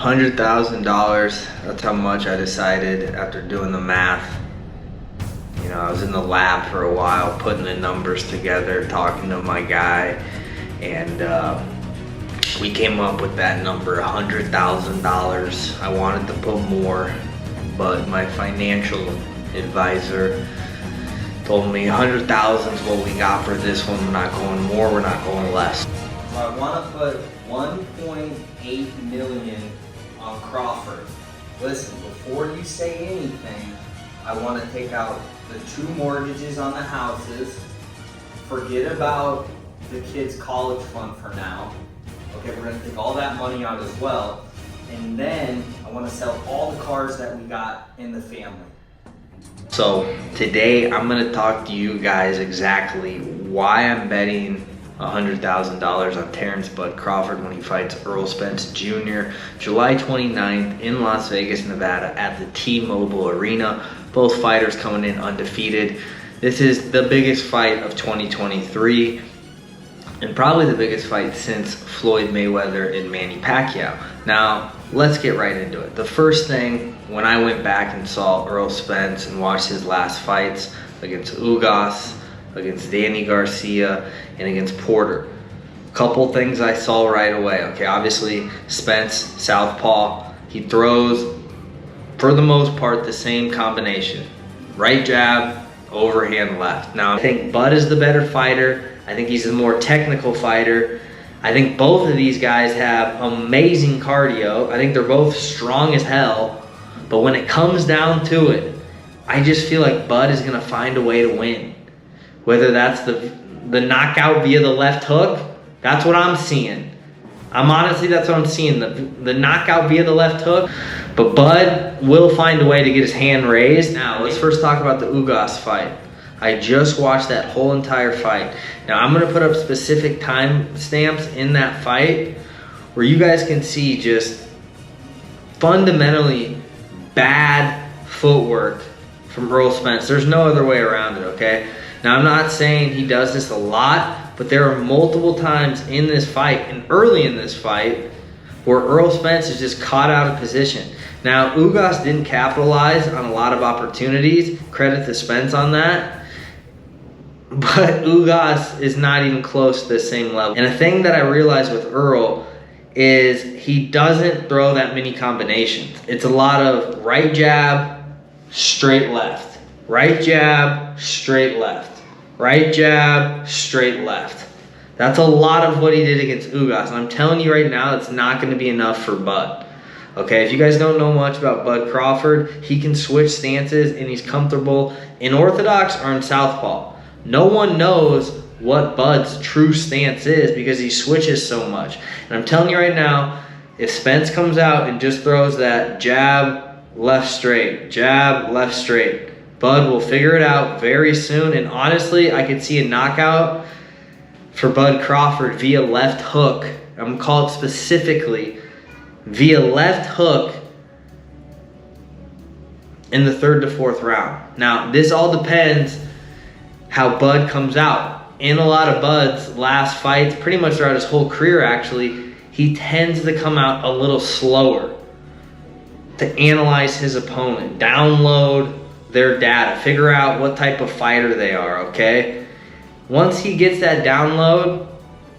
$100,000, that's how much I decided after doing the math. You know, I was in the lab for a while, putting the numbers together, talking to my guy, and we came up with that number, $100,000. I wanted to put more, but my financial advisor told me 100,000 is what we got for this one. We're not going more, we're not going less. So I want to put 1.8 million on Crawford. Listen, before you say anything, I want to take out the 2 mortgages on the houses. Forget about the kids' college fund for now. Okay, we're going to take all that money out as well. And then I want to sell all the cars that we got in the family. So today I'm going to talk to you guys exactly why I'm betting $100,000 on Terence Bud Crawford when he fights Errol Spence Jr. July 29th in Las Vegas, Nevada at the T-Mobile Arena. Both fighters coming in undefeated. This is the biggest fight of 2023 and probably the biggest fight since Floyd Mayweather and Manny Pacquiao. Now, let's get right into it. The first thing, when I went back and saw Errol Spence and watched his last fights against Ugas, against Danny Garcia, and against Porter. Couple things I saw right away. Okay, obviously Spence, southpaw, he throws for the most part the same combination. Right jab, overhand left. Now I think Bud is the better fighter. I think he's the more technical fighter. I think both of these guys have amazing cardio. I think they're both strong as hell. But when it comes down to it, I just feel like Bud is gonna find a way to win. Whether that's the knockout via the left hook, that's what I'm seeing. That's what I'm seeing, the knockout via the left hook. But Bud will find a way to get his hand raised. Now, let's first talk about the Ugas fight. I just watched that whole entire fight. Now, I'm gonna put up specific time stamps in that fight where you guys can see just fundamentally bad footwork from Errol Spence. There's no other way around it, okay? Now, I'm not saying he does this a lot, but there are multiple times in this fight and early in this fight where Errol Spence is just caught out of position. Now, Ugas didn't capitalize on a lot of opportunities. Credit to Spence on that. But Ugas is not even close to the same level. And a thing that I realized with Errol is he doesn't throw that many combinations. It's a lot of right jab, straight left. Right jab, straight left. Right jab, straight left. That's a lot of what he did against Ugas. And I'm telling you right now, it's not going to be enough for Bud. Okay, if you guys don't know much about Bud Crawford, he can switch stances and he's comfortable in orthodox or in southpaw. No one knows what Bud's true stance is because he switches so much. And I'm telling you right now, if Spence comes out and just throws that jab, left straight, jab, left straight, Bud will figure it out very soon. And honestly, I could see a knockout for Bud Crawford via left hook. I'm going to call it specifically via left hook in the 3rd to 4th round. Now, this all depends how Bud comes out. In a lot of Bud's last fights, pretty much throughout his whole career actually, he tends to come out a little slower to analyze his opponent, download their data, figure out what type of fighter they are, okay? Once he gets that download,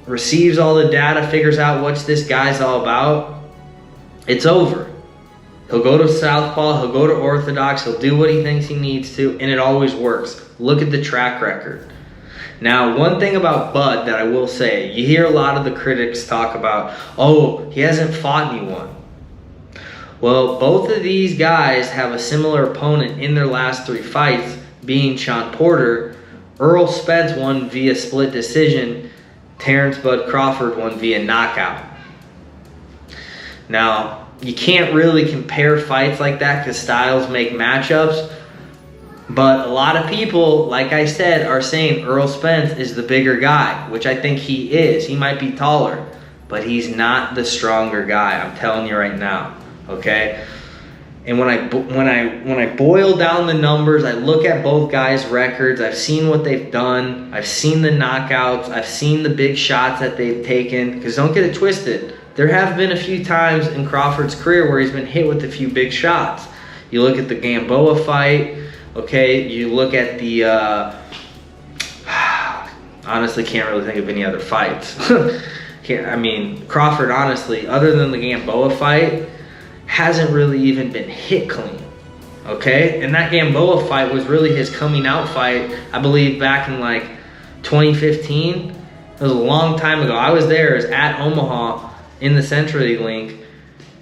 receives all the data, figures out what this guy's all about, it's over. He'll go to southpaw, he'll go to orthodox, he'll do what he thinks he needs to, and it always works. Look at the track record. Now, one thing about Bud that I will say, you hear a lot of the critics talk about, oh, he hasn't fought anyone. Well, both of these guys have a similar opponent in their last 3 fights, being Sean Porter. Errol Spence won via split decision. Terence Bud Crawford won via knockout. Now, you can't really compare fights like that because styles make matchups. But a lot of people, like I said, are saying Errol Spence is the bigger guy, which I think he is. He might be taller, but he's not the stronger guy. I'm telling you right now. Okay, and when I boil down the numbers, I look at both guys' records. I've seen what they've done. I've seen the knockouts. I've seen the big shots that they've taken. Because don't get it twisted, there have been a few times in Crawford's career where he's been hit with a few big shots. You look at the Gamboa fight, okay? You look at the, honestly can't really think of any other fights. Crawford, honestly, other than the Gamboa fight, hasn't really even been hit clean, okay? And that Gamboa fight was really his coming out fight, I believe back in like 2015. It was a long time ago. I was there, it was at Omaha in the CenturyLink link.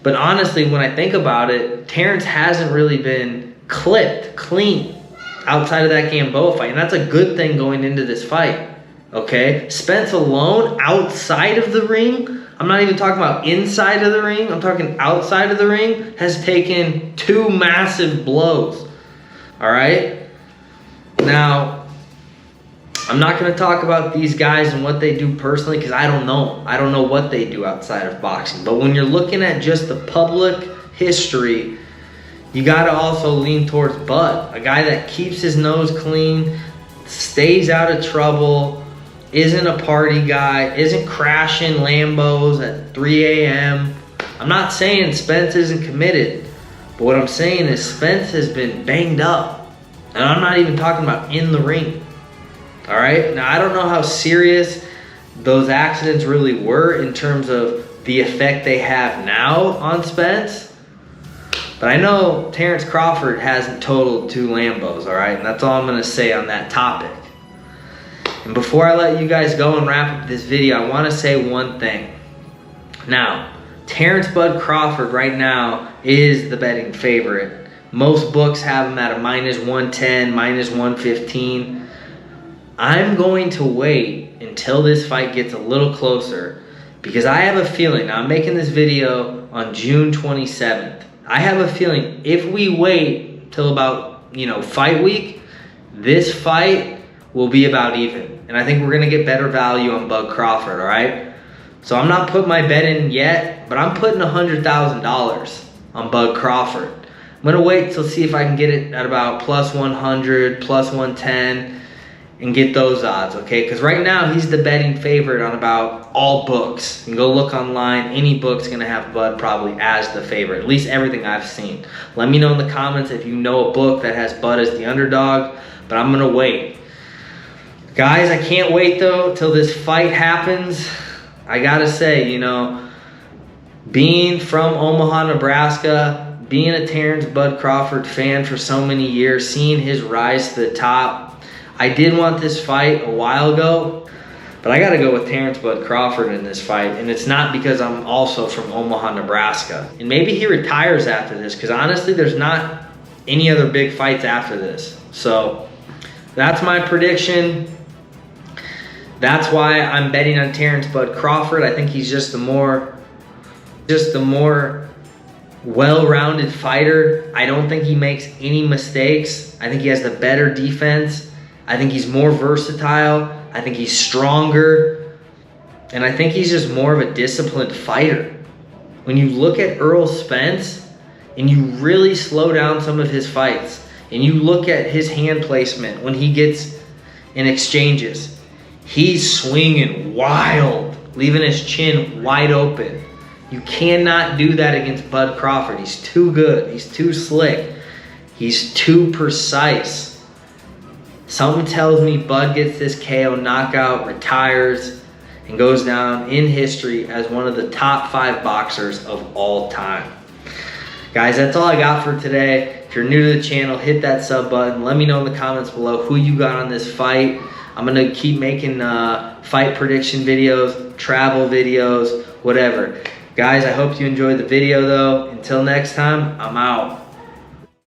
But honestly, when I think about it, Terence hasn't really been clipped clean outside of that Gamboa fight. And that's a good thing going into this fight, okay? Spence alone, outside of the ring, I'm not even talking about inside of the ring, I'm talking outside of the ring, has taken 2 massive blows, all right? Now, I'm not going to talk about these guys and what they do personally because I don't know. I don't know what they do outside of boxing. But when you're looking at just the public history, you got to also lean towards Bud, a guy that keeps his nose clean, stays out of trouble, isn't a party guy, isn't crashing Lambos at 3 a.m. I'm not saying Spence isn't committed, but what I'm saying is Spence has been banged up. And I'm not even talking about in the ring. All right, now I don't know how serious those accidents really were in terms of the effect they have now on Spence, but I know Terence Crawford hasn't totaled 2 Lambos, all right, and that's all I'm gonna say on that topic. And before I let you guys go and wrap up this video, I wanna say one thing. Now, Terence Bud Crawford right now is the betting favorite. Most books have him at a -110, -115. I'm going to wait until this fight gets a little closer because I have a feeling, now I'm making this video on June 27th. I have a feeling if we wait till about, fight week, this fight will be about even. And I think we're gonna get better value on Bud Crawford, all right? So I'm not putting my bet in yet, but I'm putting $100,000 on Bud Crawford. I'm gonna wait till see if I can get it at about +100, +110, and get those odds, okay? Because right now, he's the betting favorite on about all books. You can go look online. Any book's going to have Bud probably as the favorite, at least everything I've seen. Let me know in the comments if you know a book that has Bud as the underdog, but I'm going to wait. Guys, I can't wait, though, till this fight happens. I got to say, being from Omaha, Nebraska, being a Terence Bud Crawford fan for so many years, seeing his rise to the top, I did want this fight a while ago, but I got to go with Terence Bud Crawford in this fight, and it's not because I'm also from Omaha, Nebraska. And maybe he retires after this, because honestly, there's not any other big fights after this. So that's my prediction. That's why I'm betting on Terence Bud Crawford. I think he's just the more well-rounded fighter. I don't think he makes any mistakes. I think he has the better defense. I think he's more versatile. I think he's stronger. And I think he's just more of a disciplined fighter. When you look at Errol Spence and you really slow down some of his fights and you look at his hand placement when he gets in exchanges, he's swinging wild, leaving his chin wide open. You cannot do that against Bud Crawford. He's too good. He's too slick. He's too precise. Something tells me Bud gets this KO knockout, retires, and goes down in history as one of the top 5 boxers of all time. Guys, that's all I got for today. If you're new to the channel, hit that sub button. Let me know in the comments below who you got on this fight. I'm going to keep making fight prediction videos, travel videos, whatever. Guys, I hope you enjoyed the video, though. Until next time, I'm out.